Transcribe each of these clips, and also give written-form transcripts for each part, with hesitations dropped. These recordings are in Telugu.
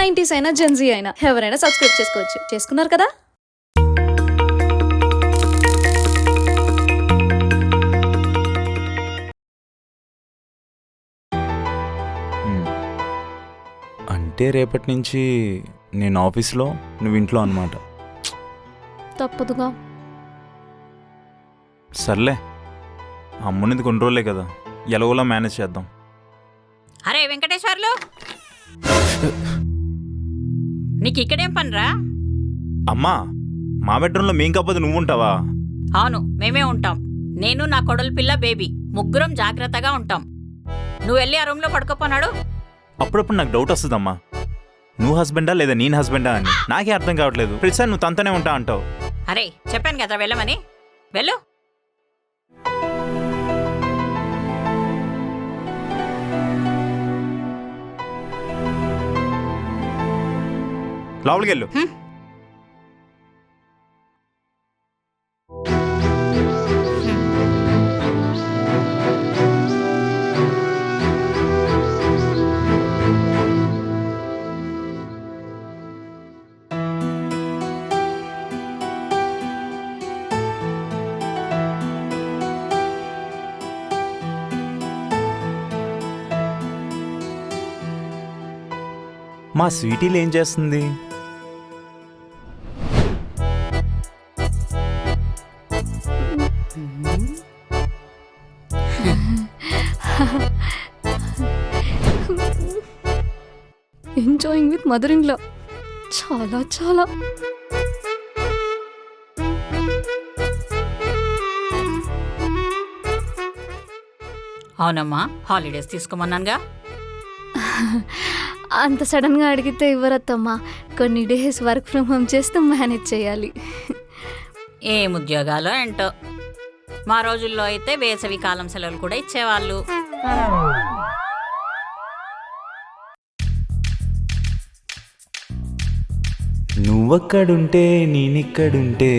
90s అయినా జెన్జీ అయినా ఎవరైనా సబ్స్క్రైబ్ చేసుకోవచ్చు. చేసుకున్నారు కదా. అంటే రేపటి నుంచి నేను ఆఫీస్లో, నువ్వు ఇంట్లో అన్నమాట. తప్పదుగా. సర్లే, అమ్మునిది కొన్ని రోజులే కదా, ఎలాగోలా మేనేజ్ చేద్దాం. అరే వెంకటేశ్వర్లు, నీకు ఇక్కడేం పనిరా? అమ్మా, మా బెడ్రూమ్లో మేం కాకపోతే నువ్వు ఉంటావా? అవును, మేమే ఉంటాం. నేను, నా కొడలు పిల్ల, బేబీ ముగ్గురం జాగ్రత్తగా ఉంటాం. నువ్వు వెళ్ళి ఆ రూమ్లో పడుకోపోనాడు. అప్పుడప్పుడు నాకు డౌట్ వస్తుందమ్మా, నువ్వు హస్బెండా లేదా నేను హస్బెండా అని. నాకే అర్థం కావట్లేదు. ప్రతిసారి నువ్వు తనతోనే ఉంటా అంటావు. అరే చెప్పాను కదా వెళ్ళమని, వెళ్ళు. లోపలికి వెళ్ళు. మా స్వీటీలు ఏం చేస్తుంది? Enjoying with mother in law. చాలా చాలా. అవునమ్మా, హాలిడేస్ తీసుకోమన్నానుగా. అంత సడన్గా అడిగితే ఇవ్వరత్తమ్మా. కొన్ని డేస్ వర్క్ ఫ్రమ్ హోమ్ చేస్తూ మేనేజ్ చేయాలి. ఏం ఉద్యోగాలో ఏంటో. మా రోజుల్లో అయితే వేసవి కాలం సెలవులు కూడా ఇచ్చేవాళ్ళు. నువ్వక్కడుంటే నేనిక్కడుంటే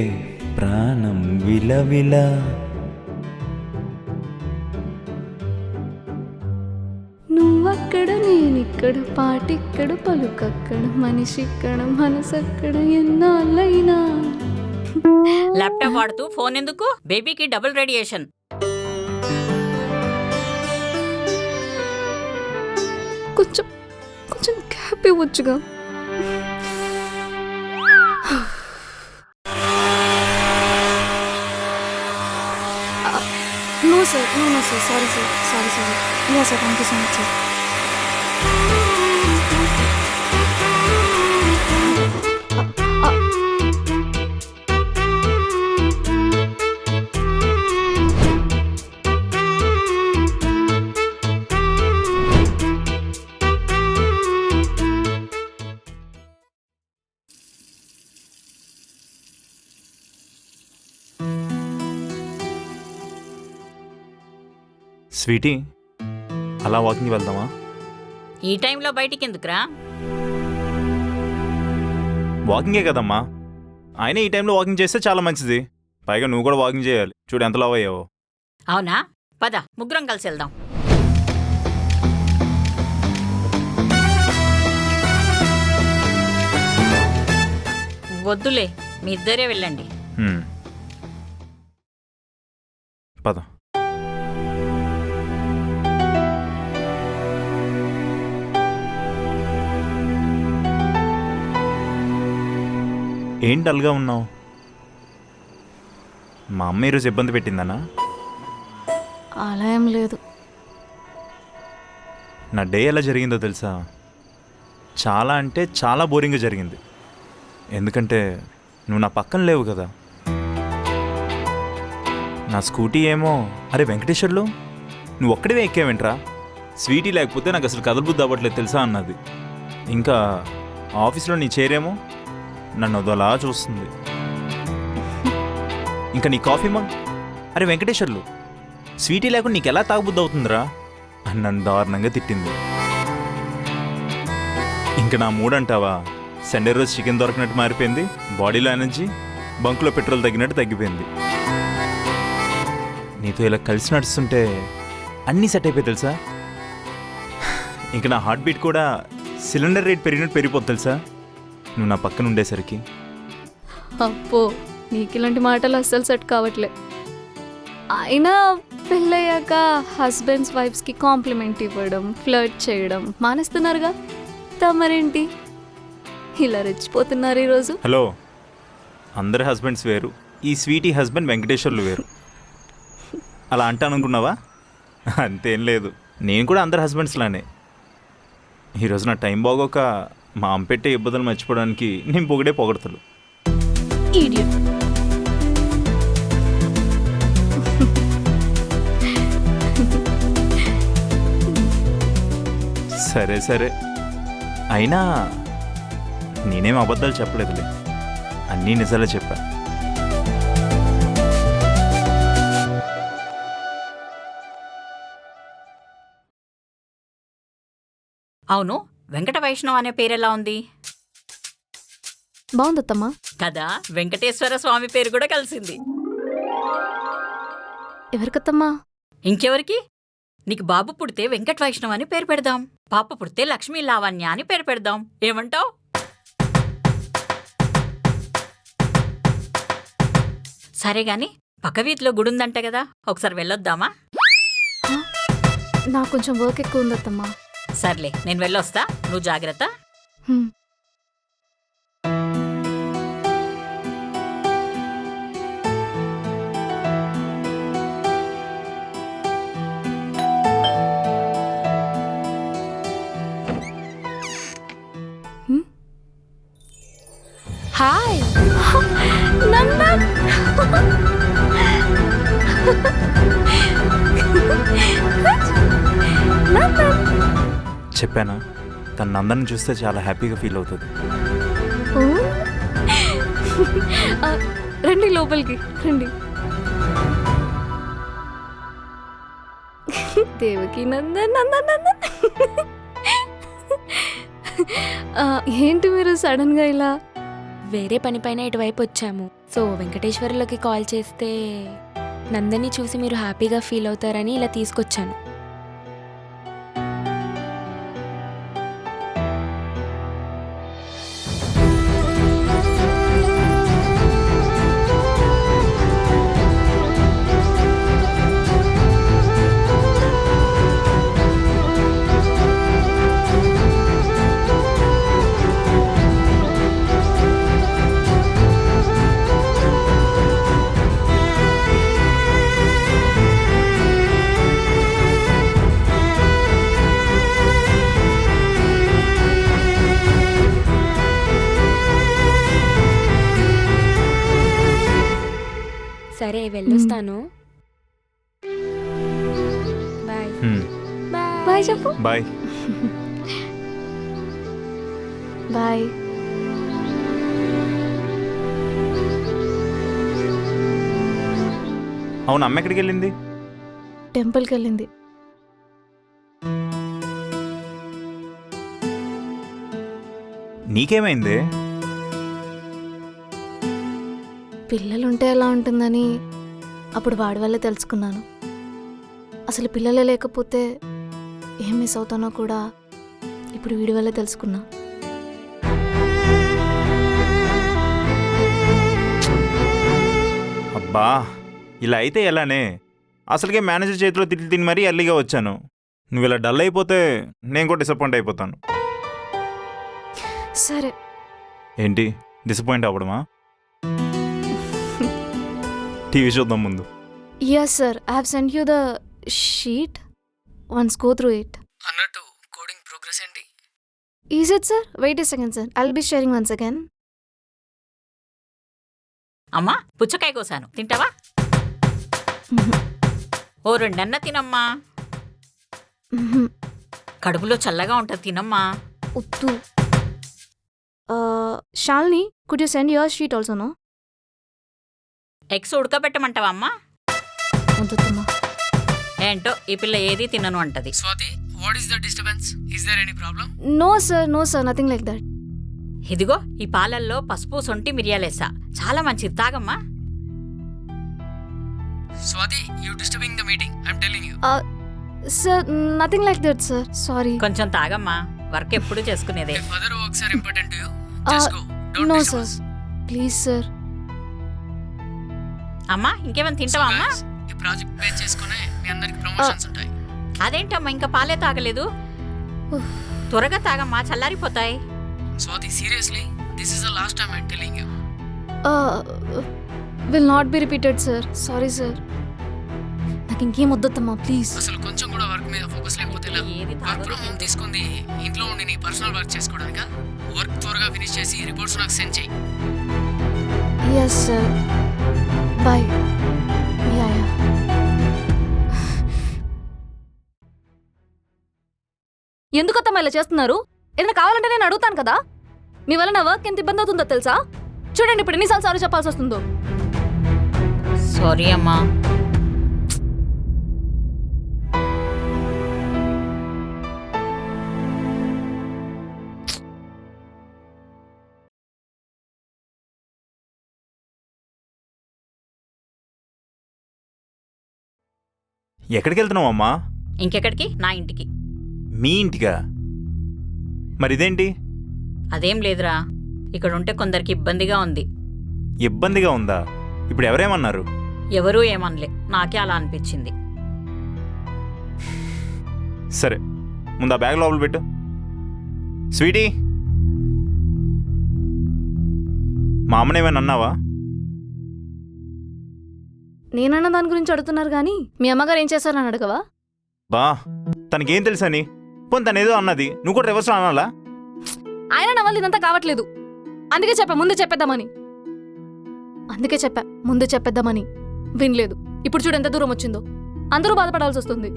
ప్రాణం విలవిల. నువ్వక్కడ నేనిక్కడ, పాటిక్కడ పలుకక్కడ, మనిషిక్కడ మనసక్కడ, ఎన్నాళ్ళైనా. ల్యాప్టాప్ వాడుతూ ఫోన్ ఎందుకు? బేబీకి డబుల్ రేడియేషన్. కొంచెం కొంచెం గ్యాప్ ఇవ్వచ్చుగా. No sir, no sir, sorry sir, sorry. Yeah sir, thank you so much sir. Sweetie, అలా వాకింగ్ వెళ్దామా? ఈ టైంలో బయటికి ఎందుకురా? వాకింగే కదమ్మా, ఆయన ఈ టైంలో వాకింగ్ చేస్తే చాలా మంచిది. పైగా నువ్వు కూడా వాకింగ్ చేయాలి. చూడు ఎంత లావు అయ్యావో. అవునా, పద ముగ్గురం కలిసి వెళ్దాం. వద్దులే, మీ ఇద్దరే వెళ్ళండి. పద. ఏం డల్గా ఉన్నావు? మా అమ్మ ఈరోజు ఇబ్బంది పెట్టిందనా? అలా ఏం లేదు. నా డే ఎలా జరిగిందో తెలుసా? చాలా అంటే చాలా బోరింగ్గా జరిగింది. ఎందుకంటే నువ్వు నా పక్కన లేవు కదా. నా స్కూటీ ఏమో, అరే వెంకటేశ్వర్లు నువ్వు ఒక్కడివే ఎక్కేవేంట్రా? స్వీటీ లేకపోతే నాకు అసలు కదలబుద్ధి అవ్వట్లేదు తెలుసా అన్నది. ఇంకా ఆఫీస్లో నీ చైరేమో నన్ను అదోలా చూస్తుంది. ఇంకా నీ కాఫీ మగ్, అరే వెంకటేశ్వర్లు స్వీటీ లేకుండా నీకు ఎలా తాగబుద్ధి అవుతుందిరా అని నన్ను దారుణంగా తిట్టింది. ఇంకా నా మూడంటావా, సండే రోజు చికెన్ దొరకనట్టు మారిపోయింది. బాడీలో ఎనర్జీ, బంకులో పెట్రోల్ తగ్గినట్టు తగ్గిపోయింది. నీతో ఇలా కలిసి నడుస్తుంటే అన్నీ సెట్ అయిపోయి తెలుసా. ఇంక నా హార్ట్ బీట్ కూడా సిలిండర్ రేట్ పెరిగినట్టు పెరిగిపోతుంది తెలుసా నువ్వు నా పక్కన ఉండేసరికి. అప్పో నీకు ఇలాంటి మాటలు అస్సలు సెట్ కావట్లే. అయినా పెళ్ళయ్యాక హస్బెండ్స్ వైఫ్స్కి కాంప్లిమెంట్ ఇవ్వడం ఫ్లర్ట్ చేయడం మానేస్తున్నారుగా. తమరేంటి ఇలా రెచ్చిపోతున్నారు ఈరోజు? హలో, అందరి హస్బెండ్స్ వేరు, ఈ స్వీటీ హస్బెండ్ వెంకటేశ్వర్లు వేరు. అలా అంటానుకున్నావా? అంతేం లేదు, నేను కూడా అందరి హస్బెండ్స్లానే. ఈరోజు నా టైం బాగోక మా అమ్మ పెట్టే ఇబ్బందులు మర్చిపోవడానికి నేను పొగిడే పొగడతలు. ఈడియట్. సరే సరే, అయినా నేనేం అబద్ధాలు చెప్పలేదులే, అన్నీ నిజాలే చెప్పా. అవును, వెంకట వైష్ణవ్ అనే పేరెలా ఉంది బాగుందత్తమ్మా. కదా? వెంకటేశ్వర స్వామి పేరు కూడా కలిసింది. ఎవరికత్తమ్మా? ఇంకెవరికి? నీకు బాబు పుడితే వెంకట వైష్ణవ్ అని పేరు పెడదాం, పాప పుడితే లక్ష్మీ లావణ్య అని పేరు పెడదాం. ఏమంటావ్? సరే గాని పక్క వీధిలో గుడుందంట కదా, ఒకసారి వెళ్ళొద్దామా? నాకు కొంచెం వర్క్ ఎక్కువ ఉందత్తమ్మా. సర్లే, నేను వెళ్ళొస్తా, నువ్వు జాగ్రత్త. హ్మ్. హాయ్ నందన్. నందన్. చెప్పానా, తన నందన్ని చూస్తే చాలా హ్యాపీగా ఫీల్ అవుతుంది. ఓ. రండి లోపలికి రండి. దేవకి నందన్ నందన్ నందన్. ఏంటి మీరు సడన్ గా ఇలా? వేరే పని పైన ఇటువైపు వచ్చాము. సో వెంకటేశ్వర్లకి కాల్ చేస్తే నందని చూసి మీరు హ్యాపీగా ఫీల్ అవుతారని ఇలా తీసుకొచ్చాను. సరే వెళ్ళొస్తాను. బాయ్. బాయ్ చెప్పు. బాయ్. బాయ్. అవును, అమ్మ ఎక్కడికి వెళ్ళింది? టెంపుల్కి వెళ్ళింది. నీకేమైంది? పిల్లలుంటే ఎలా ఉంటుందని అప్పుడు వాడి వల్లే తెలుసుకున్నాను. అసలు పిల్లలే లేకపోతే ఏం మిస్ అవుతానో కూడా ఇప్పుడు వీడి వల్లే తెలుసుకున్నా. అబ్బా, ఇలా అయితే ఎలానే? అసలుకే మేనేజర్ చేతిలో తిట్లు తిని మరీ ఎర్లీగా వచ్చాను. నువ్వు ఇలా డల్ అయిపోతే నేను కూడా డిసప్పాయింట్ అయిపోతాను. సరే. ఏంటి డిసప్పాయింట్ అవ్వడమా? టీవీ చూద్దాం ముందు. Yes sir, I have sent you the sheet. Once go through it. అన్నట్టు కోడింగ్ ప్రోగ్రెస్ ఏంటి? Is it sir? Wait a second sir. I'll be sharing once again. అమ్మా, పుచ్చకాయ కోసాను, తింటావా? ఓ రెండన్న తినమ్మా, కడుపులో చల్లగా ఉంటుంది, తినమ్మా. Uttu. Shalini, could you send your sheet also no? Eggs ఉడకబెట్టమంటావా అమ్మా? వద్దమ్మా. ఏంటో ఈ పిల్ల ఏది తినను అంటది. Swathi, what is the disturbance? Is there any problem? No sir, nothing like that. ఇదిగో ఈ పాలల్లో పసుపు సొంటి మిరియాలేసా, చాలా మంచిది, తాగమ్మా. Swathi, you disturbing the meeting, I'm telling you. Sir, nothing like that sir. Sorry. కొంచెం తాగమ్మా, వర్క్ ఎప్పుడు చేసుకునేదే. If other works are important to you, Uh, just go. Don't no disturb sir, us. Please sir. అమ్మా ఇంకేమైనా So తింటావా అమ్మా? guys, ఈ ప్రాజెక్ట్ బేస్ చేసుకునే మీ అందరికి ప్రమోషన్స్ ఉంటాయి. అదేంటమ్మా ఇంకా పాలే తాగలేదు? త్వరగా తాగమ్మా, చల్లారిపోతాయి. Swati, seriously, this is the last time I'm telling you. Will not be repeated sir. Sorry sir. నాకు ఇంకేం వద్దమ్మా ప్లీజ్. అసలు కొంచెం కూడా వర్క్ మీద ఫోకస్ లేకపోతే ఎలా? ఏది వర్క్ తాగదు ఫ్రమ్ హోమ్ తీసుకుంది ఇంట్లో ఉండి నీ పర్సనల్ వర్క్ చేసుకోవడానికా? వర్క్ త్వరగా ఫినిష్ చేసి రిపోర్ట్స్ నాకు సెండ్ చేయి. Yes sir. బాయ్. యా. ఎందుకత్తమ్మా ఇలా చేస్తున్నారు? ఏదైనా కావాలంటే నేను అడుగుతాను కదా. మీ వల్ల నా వర్క్ ఎంత ఇబ్బంది అవుతుందో తెలుసా? చూడండి ఇప్పుడు ఎన్నిసార్లు సారీ చెప్పాల్సి వస్తుందో. సారీ అమ్మా. ఎక్కడికి వెళ్తున్నావు అమ్మా? ఇంకెక్కడికి? నా ఇంటికి. మీ ఇంటికా? మరి ఇదేంటి? అదేం లేదురా, ఇక్కడ ఉంటే కొందరికి ఇబ్బందిగా ఉంది. ఇబ్బందిగా ఉందా? ఇప్పుడు ఎవరేమన్నారు? ఎవరూ ఏమనలే, నాకే అలా అనిపించింది. సరే ముందు ఆ బ్యాగ్ లోపల పెట్టు. స్వీటీ, మా అమ్మని ఏమైనా అన్నావా? నేనన్న దాని గురించి అడుగుతున్నారు కానీ మీ అమ్మగారు ఏం చేశారని అడగవా? బా, తనకేం తెలుసని? పోనీ తను ఏదో అన్నది, నువ్వు కూడా రివర్స్లో అనాలా? ఆయన నా వల్ల ఇదంతా కావట్లేదు. అందుకే చెప్పా ముందు చెప్పేద్దామని. వినలేదు. ఇప్పుడు చూడు ఎంత దూరం వచ్చిందో. అందరూ బాధపడాల్సి వస్తుంది.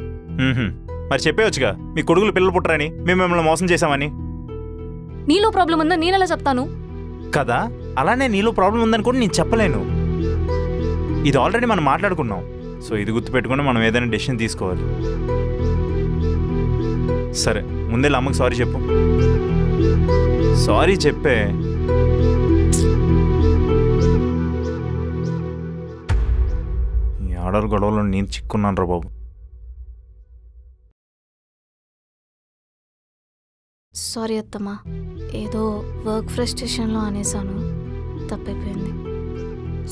మరి చెప్పేవచ్చుగా మీ కొడుకులు పిల్లలు పుట్టరని, మేము మిమ్మల్ని మోసం చేశామని. నీలో ప్రాబ్లం ఉందా నేనెలా చెప్తాను? కదా, అలానే నీలో ప్రాబ్లం ఉందని కూడా నేను చెప్పలేను. ఇది ఆల్రెడీ మనం మాట్లాడుకున్నాం. సో ఇది గుర్తుపెట్టుకుని మనం ఏదైనా డెసిషన్ తీసుకోవాలి. సరే ముందే అమ్మకి సారీ చెప్పు. సారీ చెప్పే. ఈ ఆర్డర్ గొడవలో నేను చిక్కున్నాను రా బాబు. సారీ అత్తమ్మా, ఏదో వర్క్ ఫ్రస్ట్రేషన్లో అనేసాను, తప్పైపోయింది.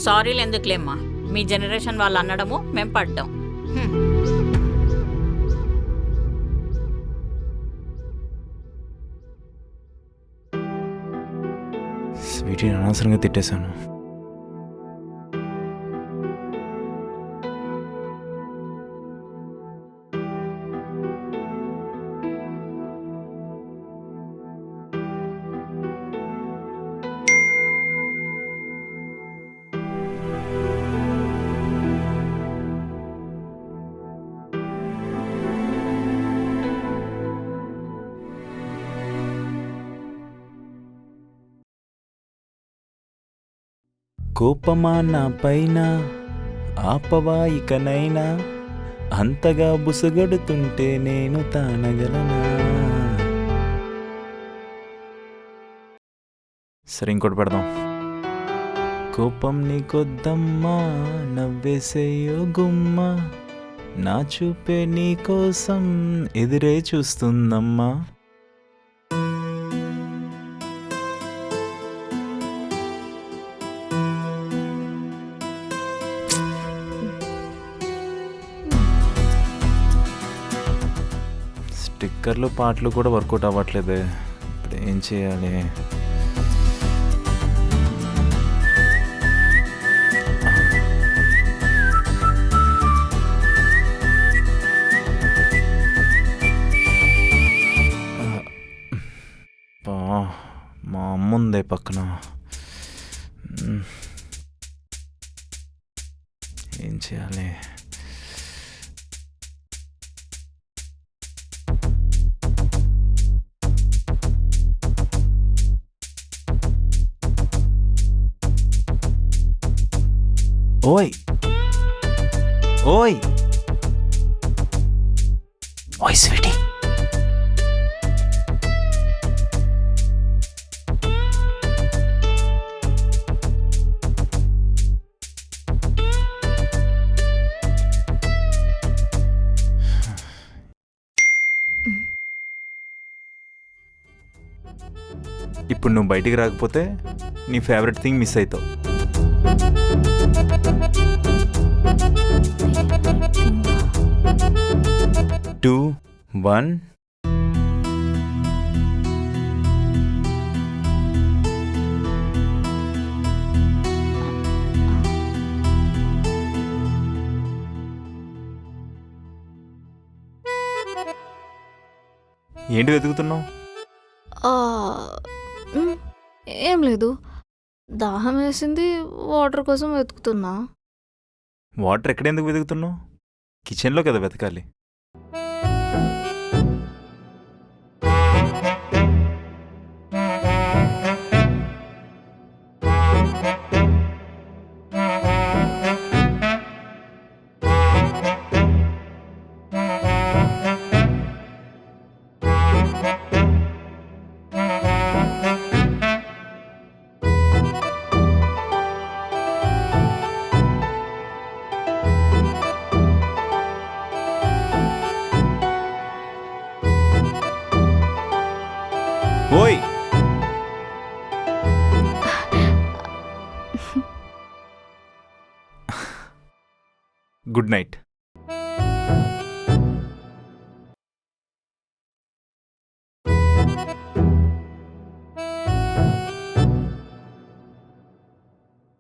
సారీలు ఎందుకులేమ్మా, మీ జనరేషన్ వాళ్ళు అనడము మేం పడ్డాం. స్వీటీని అనవసరంగా తిట్టేశాను. కోపమా నా పైన, ఆపవా ఇకనైనా, అంతగా బుసగడుతుంటే నేను తానగలనా. సరే ఇంకోటి పెడదాం. కోపం నీకొద్దమ్మా, నవ్వేసేయో గుమ్మ, నా చూపే నీకోసం ఎదురే చూస్తుందమ్మా. స్టిక్కర్లు పాటలు కూడా వర్కౌట్ అవ్వట్లేదే, ఇప్పుడు ఏం చేయాలి? మా అమ్మ ఉందే పక్కన, ఏం చేయాలి? ఓయ్ ఓయ్ ఓయ్ స్వీటీ, ఇప్పుడు నువ్వు బయటికి రాకపోతే నీ ఫేవరెట్ థింగ్ మిస్ అవుతావు. టూ 1 ఏంటి వెతుకుతున్నావు? ఏం లేదు, దాహం వేసింది, వాటర్ కోసం వెతుకుతున్నా. వాటర్ ఎక్కడెందుకు వెతుకుతున్నావు? కిచెన్లో కదా వెతకాలి. ఓయ్, గుడ్ నైట్.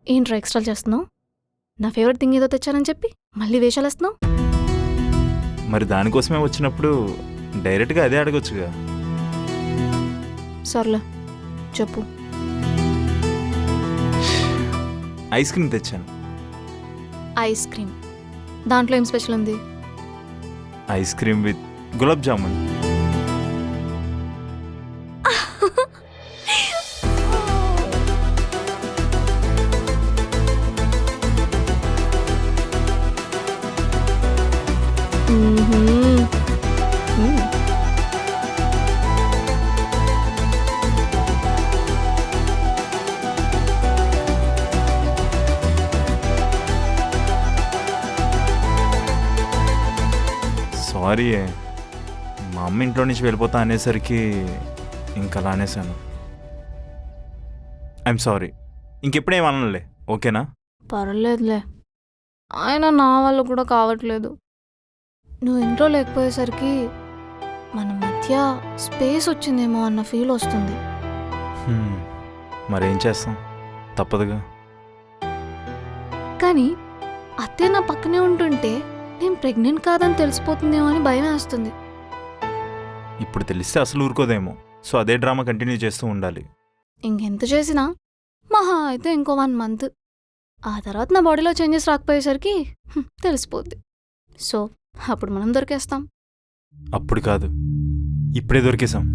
ఏంట్రా ఎక్స్ట్రా చేస్తున్నావు? నా ఫేవరెట్ థింగ్ ఏదో తెచ్చానని చెప్పి మళ్ళీ వేషాలు వేస్తున్నావు. మరి దానికోసమే వచ్చినప్పుడు డైరెక్ట్గా అదే అడగొచ్చుగా. సర్లే చెప్పు. ఐస్ క్రీమ్ తెచ్చాను. Ice cream? దాంట్లో ఏం స్పెషల్ ఉంది? Ice cream with gulab jamun. Sorry, మా అమ్మ ఇంట్లో నుంచి వెళ్ళిపోతా అనేసరికి ఇంకా అలా అనేసాను. I'm sorry. ఇంకెప్పుడేం అనలే, ఓకేనా? పర్లేదులే, ఆయన నా వల్ల కూడా కావట్లేదు. నువ్వు ఇంట్లో లేకపోయేసరికి మన మధ్య స్పేస్ వచ్చిందేమో అన్న ఫీల్ వస్తుంది. మరేం చేస్తాం, తప్పదుగా. కానీ అత్తే నా పక్కనే ఉంటుంటే నేను ప్రెగ్నెంట్ కాదని తెలిసిపోతుందేమో అని భయం వేస్తుంది. ఇప్పుడు తెలిస్తే అసలు ఊరుకోదేమో. సో అదే డ్రామా కంటిన్యూ చేస్తూ ఉండాలి. ఇంకెంత చేసినా మహా అయితే ఇంకో 1 month. ఆ తర్వాత నా బాడీలో చేంజెస్ రాకపోయేసరికి తెలిసిపోద్ది. సో అప్పుడు మనం దొరికేస్తాం. అప్పుడు కాదు, ఇప్పుడే దొరికేసాం.